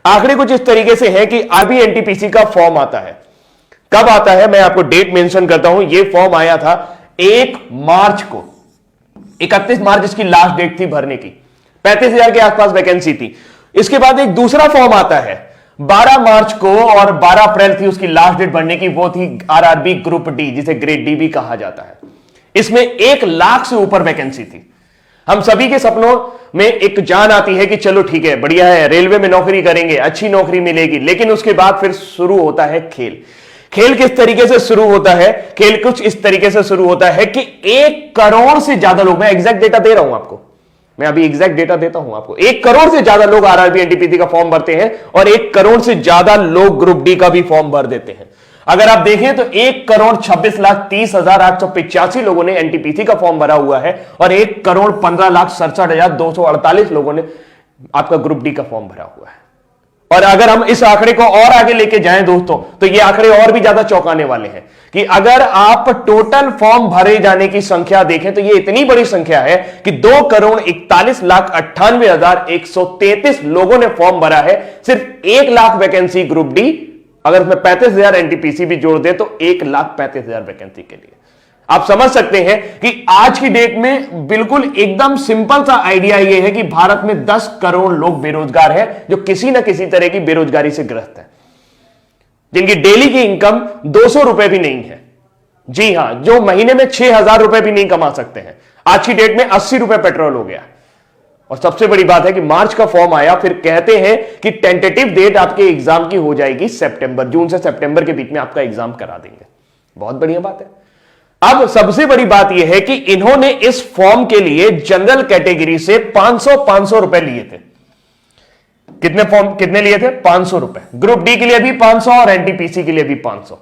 आंकड़े कुछ इस तरीके से है कि अभी एनटीपीसी का फॉर्म आता है। कब आता है मैं आपको डेट मेंशन करता हूं। यह फॉर्म आया था 1 मार्च को, 31 मार्च इसकी लास्ट डेट थी भरने की। 35,000 के आसपास वैकेंसी थी। इसके बाद एक दूसरा फॉर्म आता है 12 मार्च को, और 12 अप्रैल थी उसकी लास्ट डेट भरने की। वो थी आरआरबी ग्रुप डी, जिसे ग्रेड डी भी कहा जाता है। इसमें 1 लाख से ऊपर वैकेंसी थी। हम सभी के सपनों में एक जान आती है कि चलो ठीक है, बढ़िया है, रेलवे में नौकरी करेंगे, अच्छी नौकरी मिलेगी। लेकिन उसके बाद फिर शुरू होता है खेल। खेल किस तरीके से शुरू होता है? खेल कुछ इस तरीके से शुरू होता है कि 1 करोड़ से ज्यादा लोग, मैं एग्जैक्ट डेटा दे रहा हूं आपको, मैं अभी एग्जैक्ट डेटा देता हूं आपको। 1 करोड़ से ज्यादा लोग आरआरबी एनटीपीसी का फॉर्म भरते हैं और 1 करोड़ से ज्यादा लोग ग्रुप डी का भी फॉर्म भर देते हैं। अगर आप देखें तो 1,26,30,885 लोगों ने एनटीपीसी का फॉर्म भरा हुआ है और 1,15,67,248 लोगों ने आपका ग्रुप डी का फॉर्म भरा हुआ है। और अगर हम इस आंकड़े को और आगे लेके जाएं दोस्तों, तो ये आंकड़े और भी ज्यादा चौंकाने वाले हैं कि अगर आप टोटल फॉर्म भरे जाने की संख्या देखें तो ये इतनी बड़ी संख्या है कि 2,41,98,133 लोगों ने फॉर्म भरा है। सिर्फ 1 लाख वैकेंसी ग्रुप डी, अगर उसमें 35,000 एनटीपीसी भी जोड़ दे तो 1,35,000 वैकेंसी के लिए। आप समझ सकते हैं कि आज की डेट में बिल्कुल एकदम सिंपल सा आइडिया यह है कि भारत में 10 करोड़ लोग बेरोजगार हैं, जो किसी ना किसी तरह की बेरोजगारी से ग्रस्त है, जिनकी डेली की इनकम 200 रुपए भी नहीं है। जी हां, जो महीने में 6,000 रुपए भी नहीं कमा सकते हैं। आज की डेट में 80 रुपए पेट्रोल हो गया। और सबसे बड़ी बात है कि मार्च का फॉर्म आया, फिर कहते हैं कि टेंटेटिव डेट आपके एग्जाम की हो जाएगी सितंबर, जून से सितंबर के बीच में आपका एग्जाम करा देंगे। बहुत बढ़िया बात है। अब सबसे बड़ी बात यह है कि इन्होंने इस फॉर्म के लिए जनरल कैटेगरी से 500 रुपए लिए थे। कितने लिए थे? 500 रुपए। ग्रुप डी के लिए भी 500 और एनटीपीसी के लिए भी 500।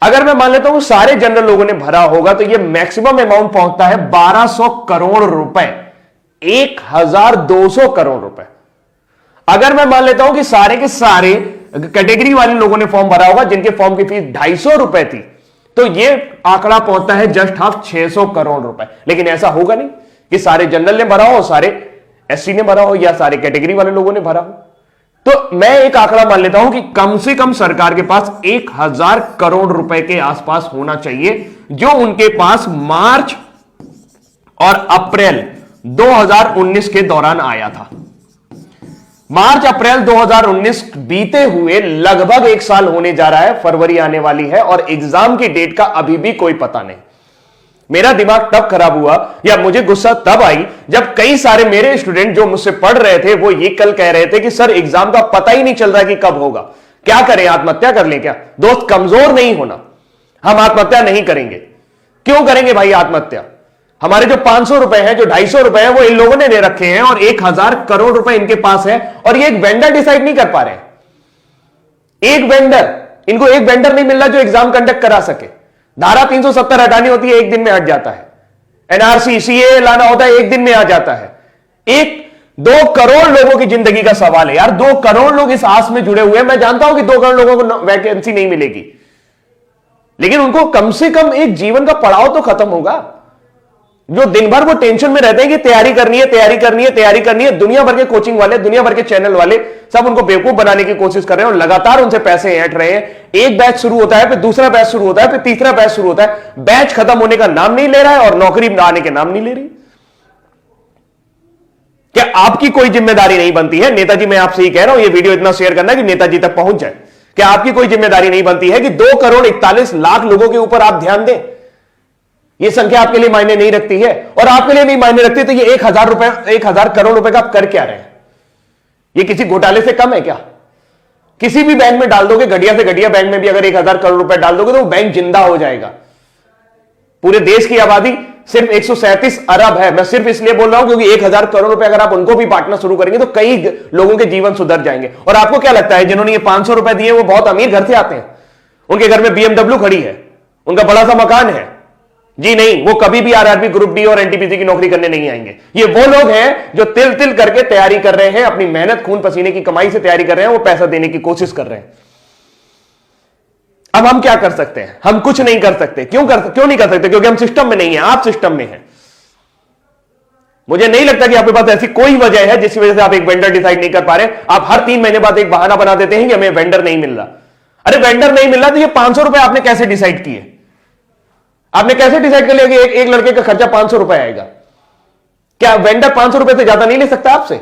अगर मैं मान लेता हूं सारे जनरल लोगों ने भरा होगा तो यह मैक्सिमम अमाउंट पहुंचता है 1200 करोड़ रुपए, 1,200 करोड़ रुपए। अगर मैं मान लेता हूं कि सारे के सारे कैटेगरी वाले लोगों ने फॉर्म भरा होगा जिनके फॉर्म की फीस 250 रुपए थी, तो यह आंकड़ा पहुंचता है जस्ट हाफ 600 करोड़ रुपए। लेकिन ऐसा होगा नहीं कि सारे जनरल ने भरा हो, सारे एससी ने भरा हो या सारे कैटेगरी वाले लोगों ने भरा हो। तो मैं एक आंकड़ा मान लेता हूं कि कम से कम सरकार के पास 1,000 करोड़ रुपए के आसपास होना चाहिए, जो उनके पास मार्च और अप्रैल 2019 के दौरान आया था। मार्च अप्रैल 2019 बीते हुए लगभग 1 साल होने जा रहा है, फरवरी आने वाली है और एग्जाम की डेट का अभी भी कोई पता नहीं। मेरा दिमाग तब खराब हुआ या मुझे गुस्सा तब आई जब कई सारे मेरे स्टूडेंट जो मुझसे पढ़ रहे थे वो ये कल कह रहे थे कि सर एग्जाम का पता ही नहीं चल रहा कि कब होगा, क्या करें, आत्महत्या कर लें क्या? दोस्त, कमजोर नहीं होना, हम आत्महत्या नहीं करेंगे। क्यों करेंगे भाई आत्महत्या? हमारे जो 500 रुपए हैं, जो 250 रुपए हैं, वो इन लोगों ने दे रखे हैं और 1,000 करोड़ रुपए इनके पास है और ये एक वेंडर डिसाइड नहीं कर पा रहे हैं। इनको एक वेंडर नहीं मिल रहा जो एग्जाम कंडक्ट करा सके। धारा 370 हटानी होती है, 1 दिन में हट जाता है। एनआरसी सीए लाना होता है, 1 दिन में आ जाता है। 2 करोड़ लोगों की जिंदगी का सवाल है यार। 2 करोड़ लोग इस आस में जुड़े हुए हैं। मैं जानता हूं कि 2 करोड़ लोगों को वैकेंसी नहीं मिलेगी, लेकिन उनको कम से कम एक जीवन का पड़ाव तो खत्म होगा। जो दिन भर वो टेंशन में रहते हैं कि तैयारी करनी है, तैयारी करनी है, तैयारी करनी है। दुनिया भर के कोचिंग वाले, दुनिया भर के चैनल वाले सब उनको बेवकूफ बनाने की कोशिश कर रहे हैं और लगातार उनसे पैसे ऐंठ रहे हैं। एक बैच शुरू होता है, फिर दूसरा बैच शुरू होता है, फिर तीसरा बैच शुरू होता है। बैच खत्म होने का नाम नहीं ले रहा है और नौकरी आने के नाम नहीं ले रही। क्या आपकी कोई जिम्मेदारी नहीं बनती है? नेताजी, मैं आपसे ही कह रहा हूं, ये वीडियो इतना शेयर करना कि नेताजी तक पहुंच जाए। क्या आपकी कोई जिम्मेदारी नहीं बनती है कि 2 करोड़ 41 लाख लोगों के ऊपर आप ध्यान दें? यह संख्या आपके लिए मायने नहीं रखती है और आपके लिए नहीं मायने रखती तो ये 1,000 करोड़ रुपए का आप कर क्या रहे हैं? ये किसी घोटाले से कम है क्या? किसी भी बैंक में डाल दोगे, घटिया से घटिया बैंक में भी अगर 1,000 करोड़ रुपए डाल दोगे तो वो बैंक जिंदा हो जाएगा। पूरे देश की आबादी सिर्फ 137 अरब है। मैं सिर्फ इसलिए बोल रहा हूं क्योंकि 1,000 करोड़ रुपए अगर आप उनको भी बांटना शुरू करेंगे तो कई लोगों के जीवन सुधर जाएंगे। और आपको क्या लगता है जिन्होंने ये 500 रुपए दिए वो बहुत अमीर घर से आते हैं? उनके घर में BMW खड़ी है, उनका बड़ा सा मकान है? जी नहीं, वो कभी भी आरआरबी ग्रुप डी और एनटीपीसी की नौकरी करने नहीं आएंगे। ये वो लोग हैं जो तिल तिल करके तैयारी कर रहे हैं, अपनी मेहनत खून पसीने की कमाई से तैयारी कर रहे हैं, वो पैसा देने की कोशिश कर रहे हैं। अब हम क्या कर सकते हैं? हम कुछ नहीं कर सकते। क्यों नहीं कर सकते? क्योंकि हम सिस्टम में नहीं है, आप सिस्टम में हैं। मुझे नहीं लगता कि आपके पास ऐसी कोई वजह है जिसकी वजह से आप एक वेंडर डिसाइड नहीं कर पा रहे। आप हर 3 महीने बाद एक बहाना बना देते हैं कि हमें वेंडर नहीं मिल रहा। अरे वेंडर नहीं मिल रहा तो ये 500 रुपए आपने कैसे डिसाइड किए? आपने कैसे डिसाइड कर लिया कि एक लड़के का खर्चा 500 रुपए आएगा? क्या वेंडर 500 रुपए से ज्यादा नहीं ले सकता आपसे?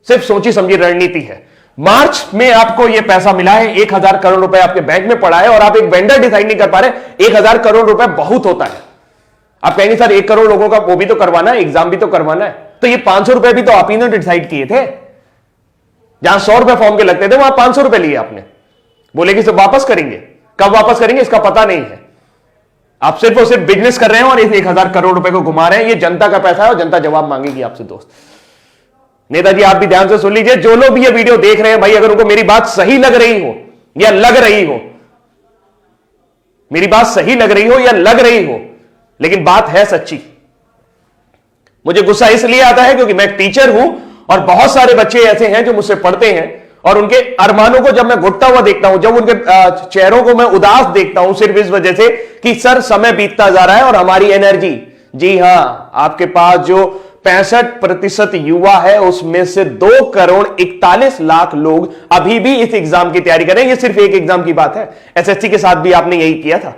सिर्फ सोची समझी रणनीति है। मार्च में आपको यह पैसा मिला है, 1000 करोड़ रुपए आपके बैंक में पड़ा है और आप एक वेंडर डिसाइड नहीं कर पा रहे। 1000 करोड़ रुपए बहुत होता है। आप कहेंगे सर 1 करोड़ लोगों का वो भी तो करवाना है, एग्जाम भी तो करवाना है। तो ये 500 रुपए भी तो आप ही ने डिसाइड किए थे। जहां 100 रुपए फॉर्म के लगते थे वहां 500 रुपए लिए आपने। बोले कि सब वापस करेंगे, कब वापस करेंगे इसका पता नहीं है। आप सिर्फ और सिर्फ बिजनेस कर रहे हैं और इस 1000 करोड़ रुपए को घुमा रहे हैं। ये जनता का पैसा है और जनता जवाब मांगेगी आपसे। दोस्त नेताजी आप भी ध्यान से सुन लीजिए, जो लोग भी ये वीडियो देख रहे हैं भाई, अगर उनको मेरी बात सही लग रही हो या लग रही हो, मेरी बात सही लग रही हो या लग रही हो, लेकिन बात है सच्ची। मुझे गुस्सा इसलिए आता है क्योंकि मैं एक टीचर हूं और बहुत सारे बच्चे ऐसे हैं जो मुझसे पढ़ते हैं और उनके अरमानों को जब मैं घुटता हुआ देखता हूं, जब उनके चेहरों को मैं उदास देखता हूं सिर्फ इस वजह से कि सर समय बीतता जा रहा है और हमारी एनर्जी, जी हां, आपके पास जो 65% युवा है उसमें से 2,41,00,000 लोग अभी भी इस एग्जाम की तैयारी कर रहे हैं। ये सिर्फ एक एग्जाम की बात है। एसएससी के साथ भी आपने यही किया था।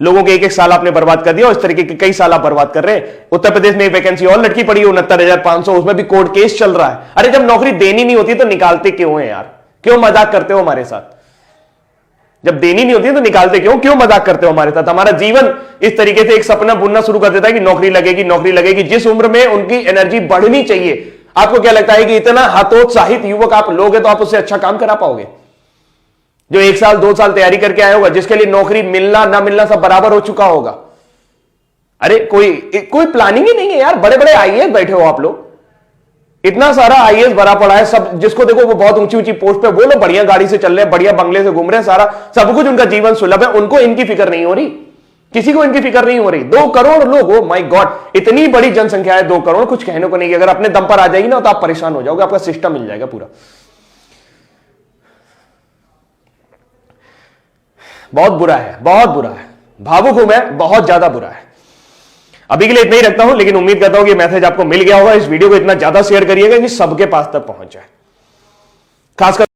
लोगों के एक साल आपने बर्बाद कर दिया और इस तरीके के कई साल आप बर्बाद कर रहे हैं। उत्तर प्रदेश में एक वैकेंसी और लटकी पड़ी है 69,500, उसमें भी कोर्ट केस चल रहा है। अरे जब नौकरी देनी नहीं होती तो निकालते क्यों है यार? क्यों मजाक करते हो हमारे साथ? जब देनी नहीं होती तो निकालते क्यों मजाक करते हो हमारे साथ? हमारा जीवन इस तरीके से एक सपना बुनना शुरू कर देता है कि नौकरी लगेगी, नौकरी लगेगी। जिस उम्र में उनकी एनर्जी बढ़नी चाहिए, आपको क्या लगता है कि इतना हतोत्साहित युवक आप लोग हैं तो आप उससे अच्छा काम करा पाओगे? जो 1 साल 2 साल तैयारी करके आया होगा, जिसके लिए नौकरी मिलना ना मिलना सब बराबर हो चुका होगा। अरे कोई प्लानिंग ही नहीं है यार। बड़े बड़े आईएएस बैठे हो आप लोग, इतना सारा आईएएस भरा पड़ा है, सब जिसको देखो वो बहुत ऊंची ऊंची पोस्ट पे, वो लोग बढ़िया गाड़ी से चल रहे हैं, बढ़िया बंगले से घूम रहे हैं, सारा सब कुछ उनका जीवन सुलभ है। उनको इनकी फिक्र नहीं हो रही, किसी को इनकी फिक्र नहीं हो रही। 2 करोड़ लोग, ओ माय गॉड, इतनी बड़ी जनसंख्या है 2 करोड़, कुछ कहने को नहीं। अगर अपने दम पर आ जाएगी ना तो आप परेशान हो जाओगे, आपका सिस्टम मिल जाएगा पूरा। बहुत बुरा है, बहुत बुरा है। भावुक हूं मैं, बहुत ज्यादा बुरा है। अभी के लिए इतना ही रखता हूं, लेकिन उम्मीद करता हूं कि मैसेज आपको मिल गया होगा। इस वीडियो को इतना ज्यादा शेयर करिएगा कि सबके पास तक पहुंच जाए, खासकर